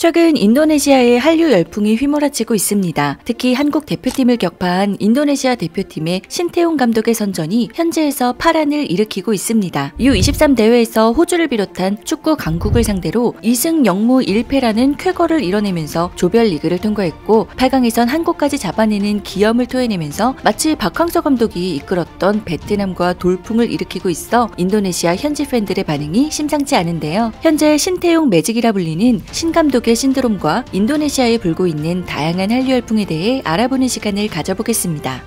최근 인도네시아의 한류 열풍이 휘몰아치고 있습니다. 특히 한국 대표팀을 격파한 인도네시아 대표팀의 신태용 감독의 선전이 현지에서 파란을 일으키고 있습니다. U23 대회에서 호주를 비롯한 축구 강국을 상대로 2승 0무 1패라는 쾌거를 이뤄내면서 조별리그를 통과했고 8강에선 한국까지 잡아내는 기염을 토해내면서 마치 박항서 감독이 이끌었던 베트남과 돌풍을 일으키고 있어 인도네시아 현지 팬들의 반응이 심상치 않은데요. 현재 신태용 매직이라 불리는 신감독의 신드롬과 인도네시아에 불고 있는 다양한 한류 열풍에 대해 알아보는 시간을 가져보겠습니다.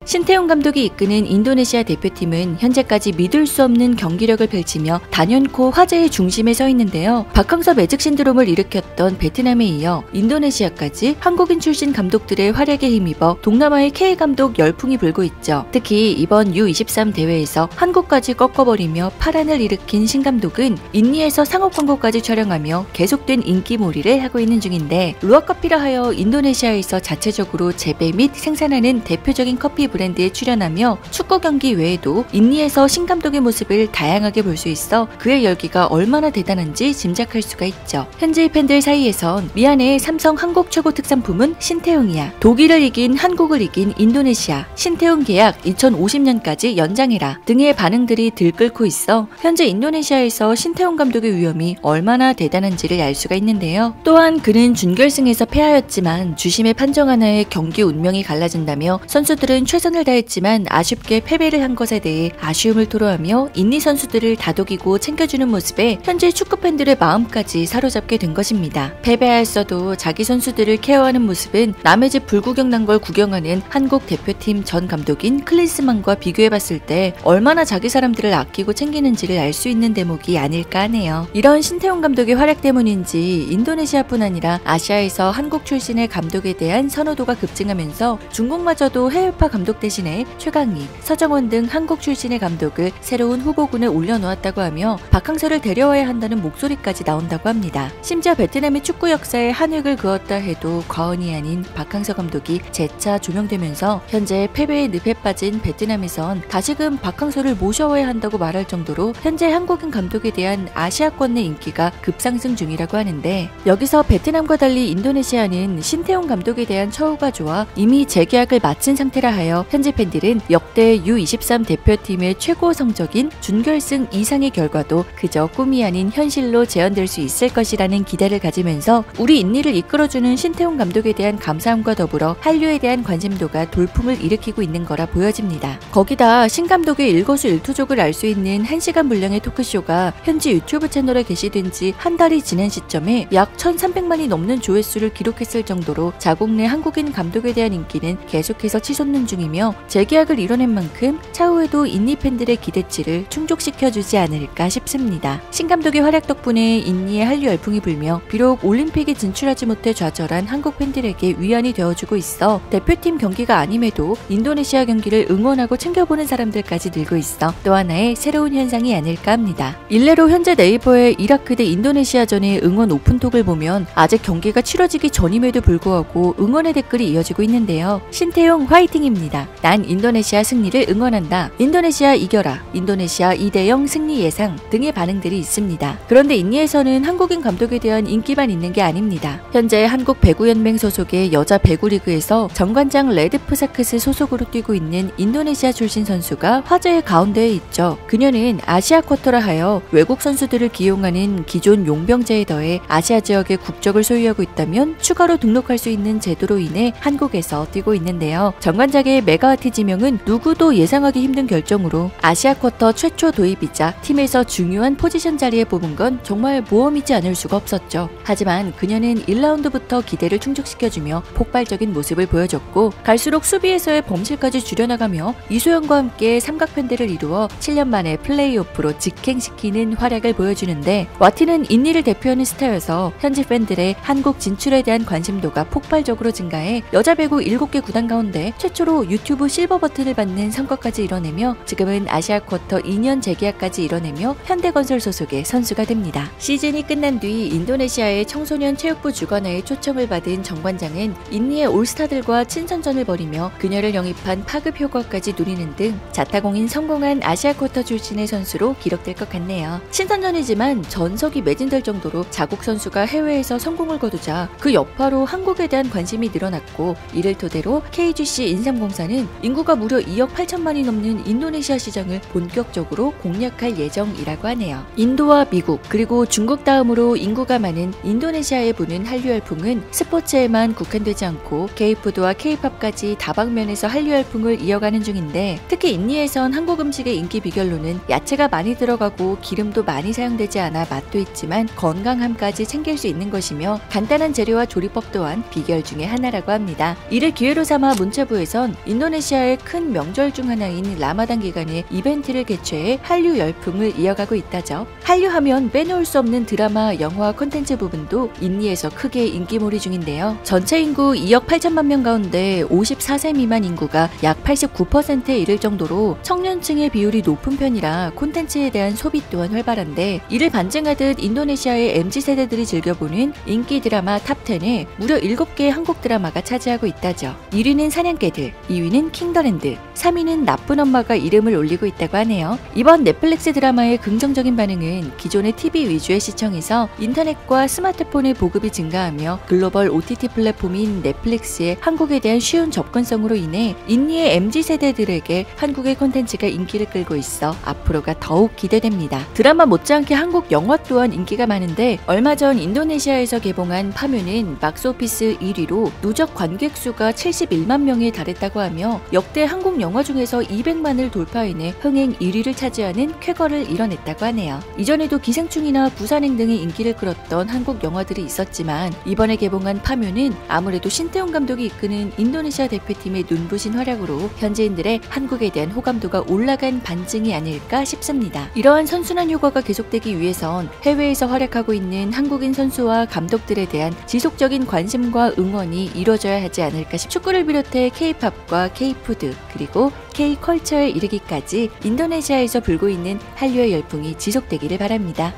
신태용 감독이 이끄는 인도네시아 대표팀은 현재까지 믿을 수 없는 경기력을 펼치며 단연코 화제의 중심에 서 있는데요. 박항서 매직 신드롬을 일으켰던 베트남에 이어 인도네시아까지 한국인 출신 감독들의 활약에 힘입어 동남아의 K 감독 열풍이 불고 있죠. 특히 이번 U23 대회에서 한국까지 꺾어버리며 파란을 일으킨 신 감독은 인니에서 상업 광고까지 촬영하며 계속된 인기몰이를 하고 있는 중인데 루아커피라 하여 인도네시아에서 자체적으로 재배 및 생산하는 대표적인 커피 브랜드에 출연하며 축구 경기 외에도 인니에서 신 감독의 모습을 다양하게 볼 수 있어 그의 열기가 얼마나 대단한지 짐작할 수가 있죠. 현지 팬들 사이에선 미안해 삼성 한국 최고 특산품은 신태용이야. 독일을 이긴 한국을 이긴 인도네시아. 신태용 계약 2050년까지 연장해라 등의 반응들이 들끓고 있어 현재 인도네시아에서 신태용 감독의 위엄이 얼마나 대단한지를 알 수가 있는데요. 또한 그는 준결승에서 패하였지만 주심의 판정 하나에 경기 운명이 갈라진다며 선수들은 최선을 다했지만 아쉽게 패배를 한 것에 대해 아쉬움을 토로하며 인니 선수들을 다독이고 챙겨주는 모습에 현재 축구 팬들의 마음까지 사로잡게 된 것입니다. 패배하였어도 자기 선수들을 케어하는 모습은 남의 집 불구경 난 걸 구경하는 한국 대표팀 전 감독인 클린스만과 비교해봤을 때 얼마나 자기 사람들을 아끼고 챙기는지를 알 수 있는 대목이 아닐까 하네요. 이런 신태용 감독의 활약 때문인지 인도네시아뿐 아니라 아시아에서 한국 출신의 감독에 대한 선호도가 급증하면서 중국마저도 해외파 감독 대신에 최강희, 서정원 등 한국 출신의 감독을 새로운 후보군에 올려놓았다고 하며 박항서를 데려와야 한다는 목소리까지 나온다고 합니다. 심지어 베트남의 축구 역사에 한 획을 그었다 해도 과언이 아닌 박항서 감독이 재차 조명되면서 현재 패배의 늪에 빠진 베트남에선 다시금 박항서를 모셔와야 한다고 말할 정도로 현재 한국인 감독에 대한 아시아권 내 인기가 급상승 중이라고 하는데 여기서 베트남과 달리 인도네시아는 신태용 감독에 대한 처우가 좋아 이미 재계약을 마친 상태라 하여 현지 팬들은 역대 U23 대표팀의 최고 성적인 준결승 이상의 결과도 그저 꿈이 아닌 현실로 재현될 수 있을 것이라는 기대를 가지면서 우리 인니를 이끌어주는 신태용 감독에 대한 감사함과 더불어 한류에 대한 관심도가 돌풍을 일으키고 있는 거라 보여집니다. 거기다 신 감독의 일거수일투족을 알 수 있는 1시간 분량의 토크쇼가 현지 유튜브 채널에 게시된 지 한 달이 지난 시점에 약 1300만이 넘는 조회수를 기록했을 정도로 자국 내 한국인 감독에 대한 인기는 계속해서 치솟는 중이며 재계약을 이뤄낸 만큼 차후에도 인니 팬들의 기대치를 충족시켜주지 않을까 싶습니다. 신 감독의 활약 덕분에 인니의 한류 열풍이 불며 비록 올림픽에 진출하지 못해 좌절한 한국 팬들에게 위안이 되어주고 있어 대표팀 경기가 아님에도 인도네시아 경기를 응원하고 챙겨보는 사람들까지 늘고 있어 또 하나의 새로운 현상이 아닐까 합니다. 일례로 현재 네이버의 이라크 대 인도네시아전의 응원 오픈톡을 보면 아직 경기가 치러지기 전임에도 불구하고 응원의 댓글이 이어지고 있는데요. 신태용 화이팅입니다. 난 인도네시아 승리를 응원한다. 인도네시아 이겨라. 인도네시아 2대0 승리 예상 등의 반응들이 있습니다. 그런데 인니에서는 한국인 감독에 대한 인기만 있는 게 아닙니다. 현재 한국 배구연맹 소속의 여자 배구리그에서 정관장 레드프사크스 소속으로 뛰고 있는 인도네시아 출신 선수가 화제의 가운데에 있죠. 그녀는 아시아 쿼터라 하여 외국 선수들을 기용하는 기존 용병제에 더해 아시아 지역의 국적을 소유하고 있다면 추가로 등록할 수 있는 제도로 인해 한국에서 뛰고 있는데요. 정관장의 메가하티 지명은 누구도 예상하기 힘든 결정으로 아시아 쿼터 최초 도입이자 팀에서 중요한 포지션 자리에 뽑은 건 정말 모험이지 않을 수가 없었죠. 하지만 그녀는 1라운드부터 기대를 충족시켜주며 폭발적인 모습을 보여줬고 갈수록 수비에서의 범실까지 줄여나가며 이소영과 함께 삼각편대를 이루어 7년 만에 플레이오프로 직행시키는 활약을 보여주는데 와티는 인니를 대표하는 스타여서 현지 팬들의 한국 진출에 대한 관심도가 폭발적으로 증가해 여자 배구 7개 구단 가운데 최초로 유튜브 실버 버튼을 받는 성과까지 이뤄내며 지금은 아시아 쿼터 2년 재계약까지 이뤄내며 현대건설 소속의 선수가 됩니다. 시즌이 끝난 뒤 인도네시아의 청소년 체육부 주관화에 초청을 받은 정관장은 인니의 올스타들과 친선전을 벌이며 그녀를 영입한 파급 효과까지 누리는 등 자타공인 성공한 아시아 쿼터 출신의 선수로 기록될 것 같네요. 친선전이지만 전석이 매진될 정도로 자국 선수가 해외에서 성공을 거두자 그 여파로 한국에 대한 관심이 늘어났고, 이를 토대로 KGC 인삼공사는 인구가 무려 2억 8천만이 넘는 인도네시아 시장을 본격적으로 공략할 예정이라고 하네요. 인도와 미국 그리고 중국 다음으로 인구가 많은 인도네시아에 부는 한류 열풍은 스포츠에만 국한되지 않고 K푸드와 K팝까지 다방면에서 한류 열풍을 이어가는 중인데, 특히 인니에선 한국 음식의 인기 비결로는 야채가 많이 들어가고 기름도 많이 사용되지 않아 맛도 있지만 건강함까지 챙길 수 있는 것이며, 간단한 재료와 조리법 또한 비결 중에 하나라고 합니다. 이를 기회로 삼아 문체부에선 인도네시아의 큰 명절 중 하나인 라마단 기간에 이벤트를 개최해 한류 열풍을 이어가고 있다죠. 한류하면 빼놓을 수 없는 드라마, 영화 콘텐츠 부분도 인니에서 크게 인기몰이 중인데요. 전체 인구 2억 8천만 명 가운데 54세 미만 인구가 약 89%에 이를 정도로 청년층의 비율이 높은 편이라 콘텐츠에 대한 소비 또한 활발한데, 이를 반증하듯 인도네시아의 MZ세대들이 즐겨보는 인기 드라마 탑10에 무려 7개의 한국 드라마가 차지하고 있다죠. 1위는 사냥개들, 2위는 킹더랜드, 3위는 나쁜 엄마가 이름을 올리고 있다고 하네요. 이번 넷플릭스 드라마의 긍정적인 반응은 기존의 TV 위주의 시청에서 인터넷과 스마트폰의 보급이 증가하며 글로벌 OTT 플랫폼인 넷플릭스의 한국에 대한 쉬운 접근성으로 인해 인니의 MZ세대들에게 한국의 콘텐츠가 인기를 끌고 있어 앞으로가 더욱 기대됩니다. 드라마 못지않게 한국 영화 또한 인기가 많은데, 얼마 전 인도네시아에서 개봉한 파묘는 박스오피스 1위로 누적 관객 수가 71만 명에 달했다고 하며 역대 한국 영화 중에서 200만을 돌파해내 흥행 1위를 차지하는 쾌거를 이뤄냈다고 하네요. 이전에도 기생충이나 부산행 등의 인기를 끌었던 한국 영화들이 있었지만, 이번에 개봉한 파묘는 아무래도 신태용 감독이 이끄는 인도네시아 대표팀의 눈부신 활약으로 현지인들의 한국에 대한 호감도가 올라간 반증이 아닐까 싶습니다. 이러한 선순환 효과가 계속되기 위해선 해외에서 활약하고 있는 한국인 선수와 감독들에 대한 지속적인 관심과 응원이 이루어져야 하지 않을까 싶습니다. 축구를 비롯해 K-팝과 K-푸드 그리고 K-컬처에 이르기까지 인도네시아에서 불고 있는 한류의 열풍이 지속되기를 바랍니다.